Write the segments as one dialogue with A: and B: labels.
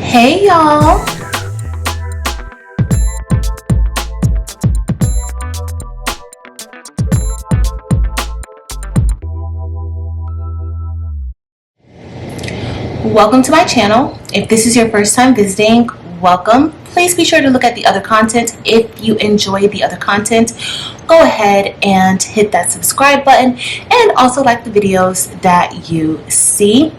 A: Hey y'all! Welcome to my channel. If this is your first time visiting, welcome. Please be sure to look at the other content. If you enjoy the other content, go ahead and hit that subscribe button and also like the videos that you see.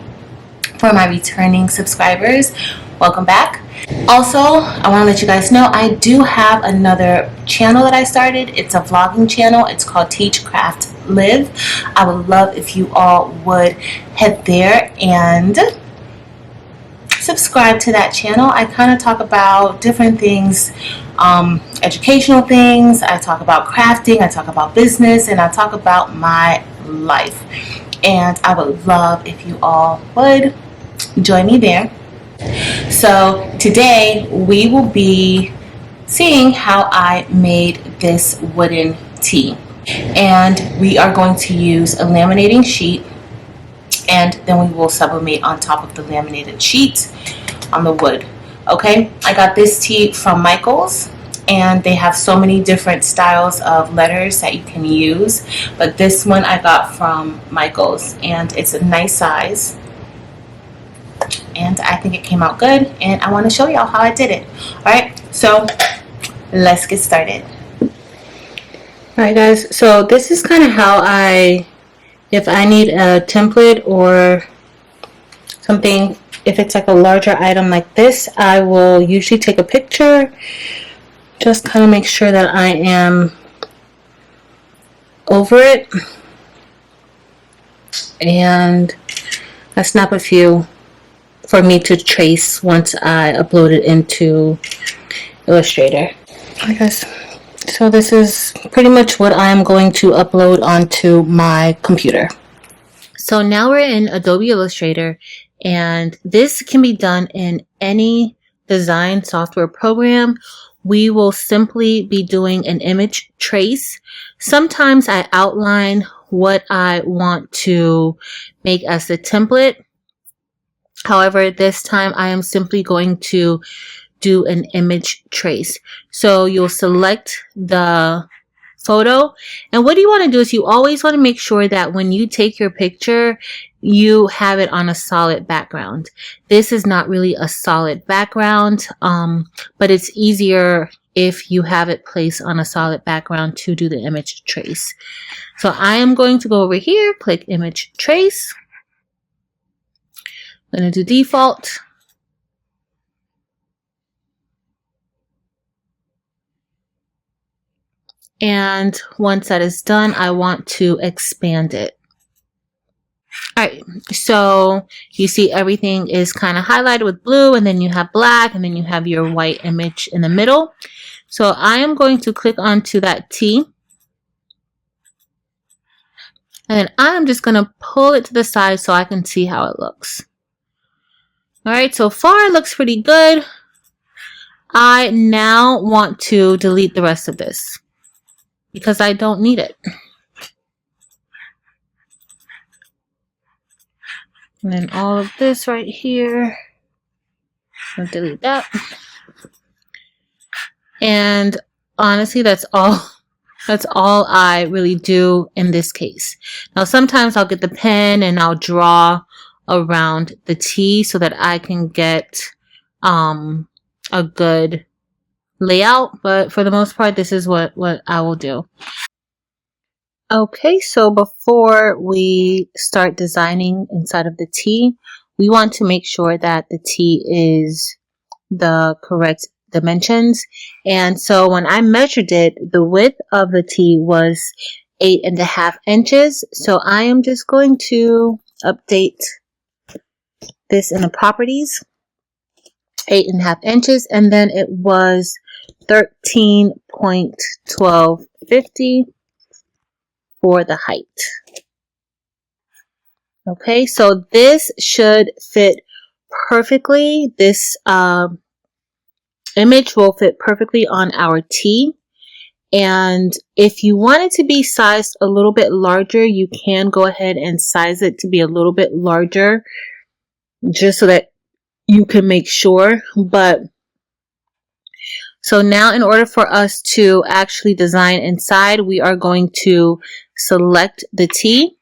A: For my returning subscribers, welcome back. Also, I want to let you guys know I do have another channel that I started. It's a vlogging channel. It's called Teach Craft Live. I would love if you all would head there and subscribe to that channel. I kind of talk about different things, educational things. I talk about crafting, I talk about business, and I talk about my life. And I would love if you all would join me there. So today we will be seeing how I made this wooden tee, and we are going to use a laminating sheet, and then we will sublimate on top of the laminated sheet on the wood. Okay, I got this tee from Michael's, and they have so many different styles of letters that you can use, but this one I got from Michael's, and it's a nice size, and I think it came out good, and I want to show y'all how I did it. Alright, so let's get started. Alright guys, so this is kind of how if I need a template or something, if it's like a larger item like this, I will usually take a picture, just kind of make sure that I am over it, and I snap a few for me to trace once I upload it into Illustrator. Okay guys, so this is pretty much what I am going to upload onto my computer. So now we're in Adobe Illustrator, and this can be done in any design software program. We will simply be doing an image trace. Sometimes I outline what I want to make as the template. However, this time I am simply going to do an image trace. So you'll select the photo, and what you want to do is you always want to make sure that when you take your picture, you have it on a solid background. This is not really a solid background, but it's easier if you have it placed on a solid background to do the image trace. So I am going to go over here, click image trace. I'm going to do default. And once that is done, I want to expand it. Alright, so you see everything is kind of highlighted with blue, and then you have black, and then you have your white image in the middle. So I am going to click onto that T, and then I'm just going to pull it to the side so I can see how it looks. Alright, so far it looks pretty good. I now want to delete the rest of this because I don't need it. And then all of this right here, I'll delete that. And honestly, that's all I really do in this case. Now sometimes I'll get the pen and I'll draw around the T so that I can get a good layout, but for the most part this is what I will do. Okay, so before we start designing inside of the T, we want to make sure that the T is the correct dimensions. And so when I measured it, the width of the T was 8.5 inches. So I am just going to update this in the properties, 8.5 inches, and then it was 13.1250 for the height. Okay, so this should fit perfectly. This image will fit perfectly on our T. And if you want it to be sized a little bit larger, you can go ahead and size it to be a little bit larger, just so that you can make sure. But so now in order for us to actually design inside, we are going to select the T,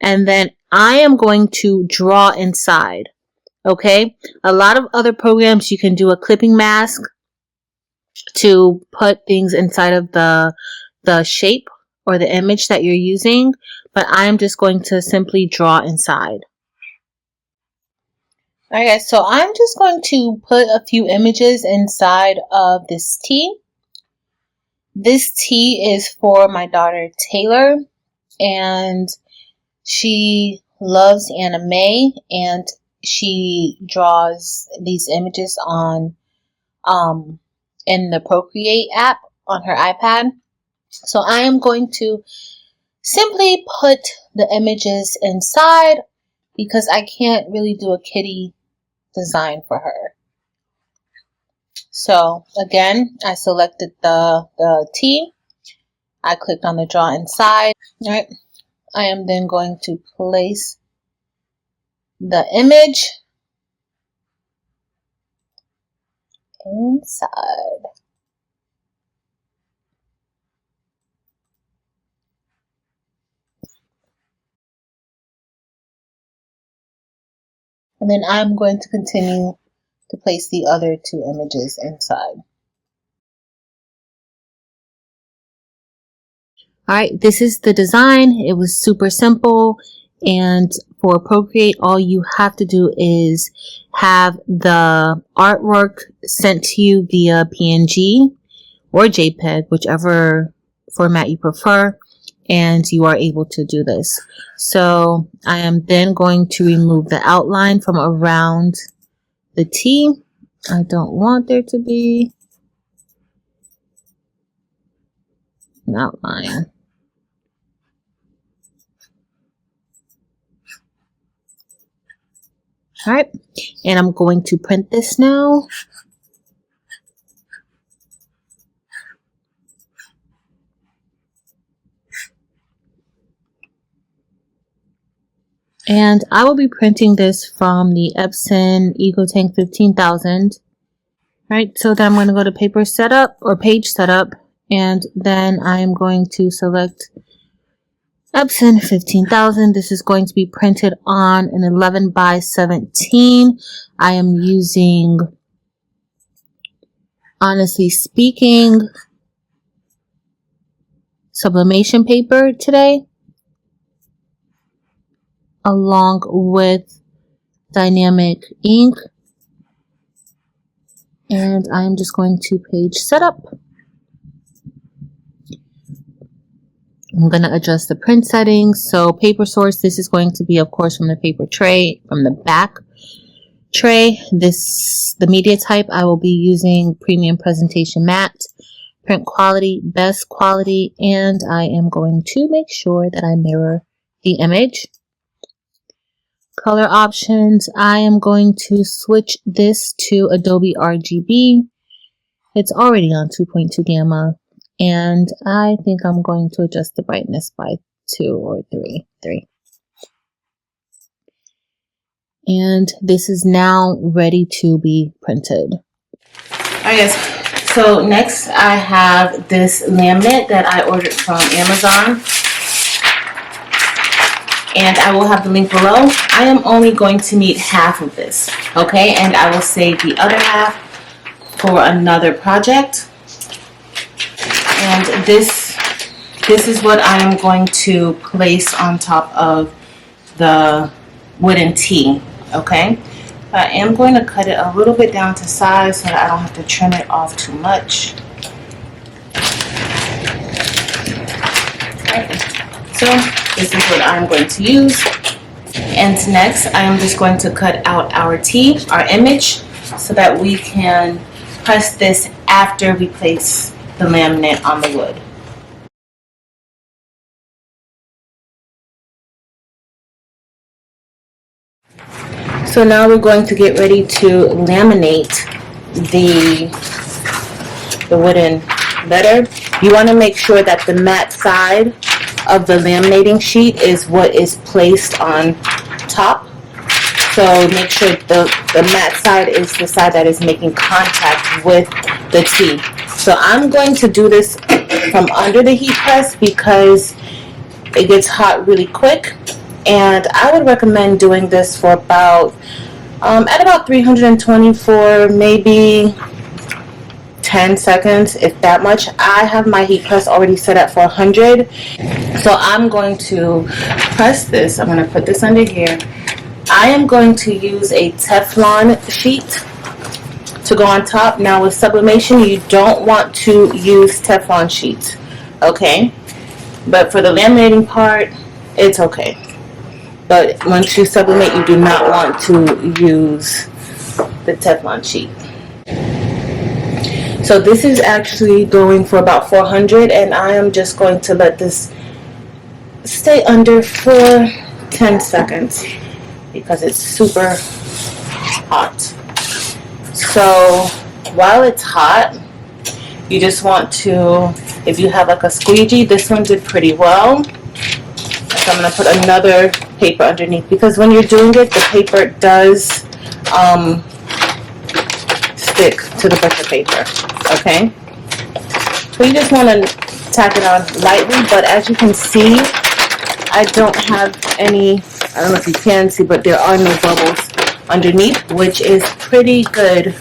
A: and then I am going to draw inside. Okay, a lot of other programs you can do a clipping mask to put things inside of the shape or the image that you're using, but I'm just going to simply draw inside. Alright guys, so I'm just going to put a few images inside of this T. This T is for my daughter Taylor, and she loves anime, and she draws these images on in the Procreate app on her iPad. So I am going to simply put the images inside because I can't really do a kitty design for her. So again, I selected the T. I clicked on the draw inside. All right. I am then going to place the image inside. And then I'm going to continue to place the other two images inside. Alright, this is the design. It was super simple, and for Procreate, all you have to do is have the artwork sent to you via PNG or JPEG, whichever format you prefer, and you are able to do this. So I am then going to remove the outline from around the T. I don't want there to be an outline. Alright, and I'm going to print this now. And I will be printing this from the Epson EcoTank 15,000. Alright, so then I'm going to go to paper setup or page setup, and then I am going to select Epson 15,000. This is going to be printed on an 11 by 17. I am using, honestly speaking, sublimation paper today, along with dynamic ink. And I'm just going to page setup. I'm going to adjust the print settings. So paper source, this is going to be, of course, from the paper tray, from the back tray. The media type, I will be using Premium Presentation Matte. Print quality, best quality, and I am going to make sure that I mirror the image. Color options, I am going to switch this to Adobe RGB. It's already on 2.2 gamma. And I think I'm going to adjust the brightness by 2 or 3. And this is now ready to be printed. Alright guys, so next I have this laminate that I ordered from Amazon. And I will have the link below. I am only going to need half of this, okay? And I will save the other half for another project. And this is what I am going to place on top of the wooden T, okay? I am going to cut it a little bit down to size so that I don't have to trim it off too much. Right. So this is what I'm going to use. And next, I am just going to cut out our T, our image, so that we can press this after we place the laminate on the wood. So now we're going to get ready to laminate the wooden letter. You want to make sure that the matte side of the laminating sheet is what is placed on top. So make sure the matte side is the side that is making contact with the tea. So I'm going to do this from under the heat press because it gets hot really quick, and I would recommend doing this for about at about 320 for maybe 10 seconds, if that much. I have my heat press already set at 400, so I'm going to press this. I'm going to put this under here. I am going to use a Teflon sheet to go on top. Now with sublimation, you don't want to use Teflon sheets, okay? But for the laminating part, it's okay. But once you sublimate, you do not want to use the Teflon sheet. So this is actually going for about 400, and I am just going to let this stay under for 10 seconds because it's super hot. So while it's hot, you just want to, if you have like a squeegee, this one did pretty well. So I'm going to put another paper underneath, because when you're doing it, the paper does stick to the butcher paper, okay? So you just want to tack it on lightly, but as you can see, I don't have any, I don't know if you can see, but there are no bubbles underneath, which is pretty good.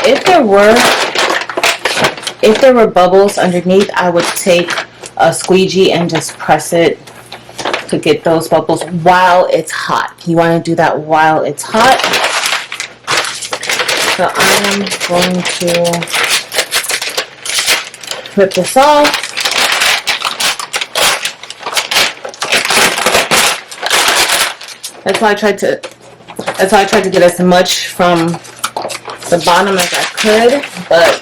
A: If there were bubbles underneath, I would take a squeegee and just press it to get those bubbles while it's hot. You want to do that while it's hot. So I am going to rip this off. That's why I tried to get as much from the bottom as I could, but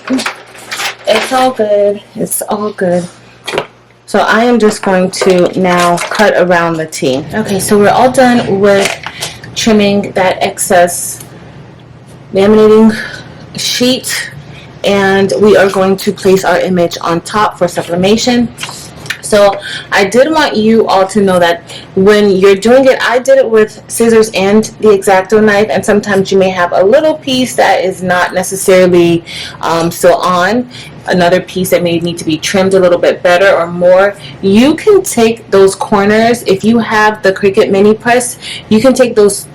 A: it's all good. It's all good. So I am just going to now cut around the tea. Okay, so we're all done with trimming that excess laminating sheet, and we are going to place our image on top for sublimation. So I did want you all to know that when you're doing it, I did it with scissors and the X-Acto knife, and sometimes you may have a little piece that is not necessarily still on, another piece that may need to be trimmed a little bit better or more. You can take those corners, if you have the Cricut mini press, you can take those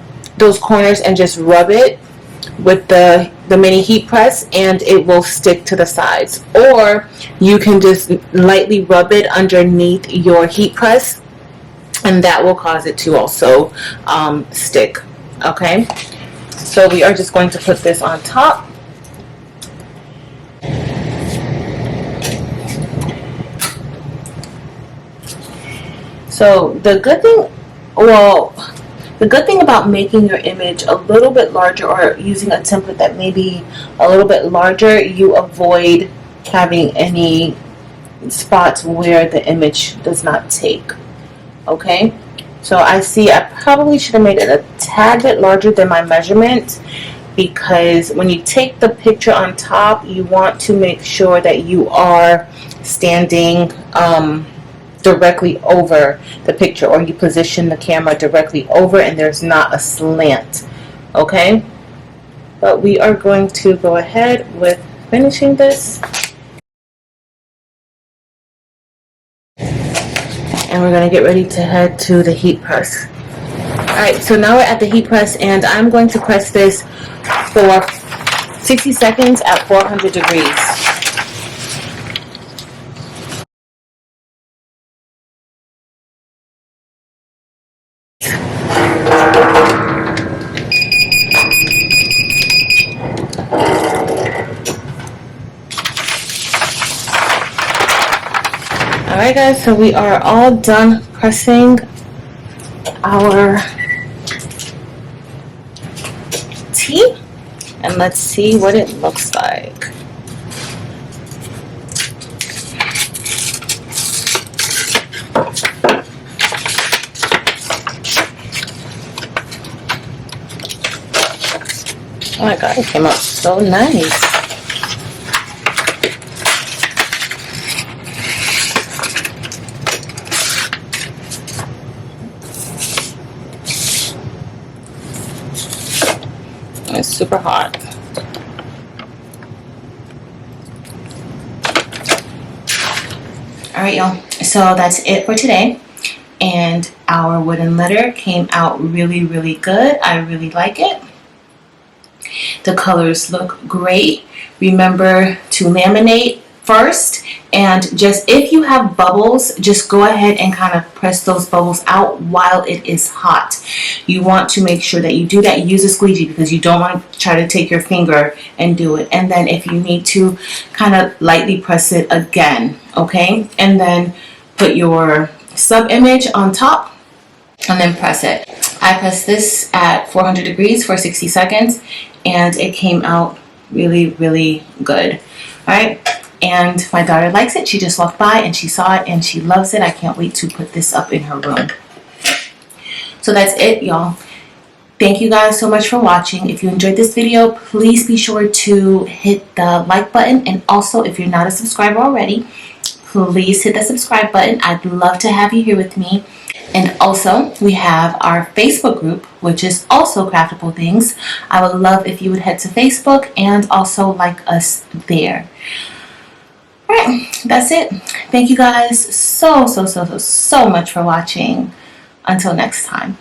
A: corners and just rub it with the mini heat press, and it will stick to the sides. Or you can just lightly rub it underneath your heat press, and that will cause it to also stick. Okay, so we are just going to put this on top. So the good thing about making your image a little bit larger, or using a template that may be a little bit larger, you avoid having any spots where the image does not take. Okay, so I see I probably should have made it a tad bit larger than my measurement, because when you take the picture on top, you want to make sure that you are standing directly over the picture, or you position the camera directly over and there's not a slant. Okay, but we are going to go ahead with finishing this, and we're going to get ready to head to the heat press. Alright, so now we're at the heat press, and I'm going to press this for 60 seconds at 400 degrees. Alright guys, so we are all done pressing our tea, and let's see what it looks like. Oh my god, it came out so nice. It's super hot. Alright, y'all. So that's it for today. And our wooden letter came out really, really good. I really like it. The colors look great. Remember to laminate first, and just if you have bubbles, just go ahead and kind of press those bubbles out while it is hot. You want to make sure that you do that. Use a squeegee because you don't want to try to take your finger and do it. And then if you need to, kind of lightly press it again, okay? And then put your sub image on top and then press it. I pressed this at 400 degrees for 60 seconds and it came out really, really good. All right. And my daughter likes it. She just walked by and she saw it and she loves it. I can't wait to put this up in her room. So that's it, y'all. Thank you guys so much for watching. If you enjoyed this video, please be sure to hit the like button. And also, if you're not a subscriber already, please hit the subscribe button. I'd love to have you here with me. And also, we have our Facebook group, which is also Craftable Things. I would love if you would head to Facebook and also like us there. All right, that's it. Thank you guys so much for watching. Until next time.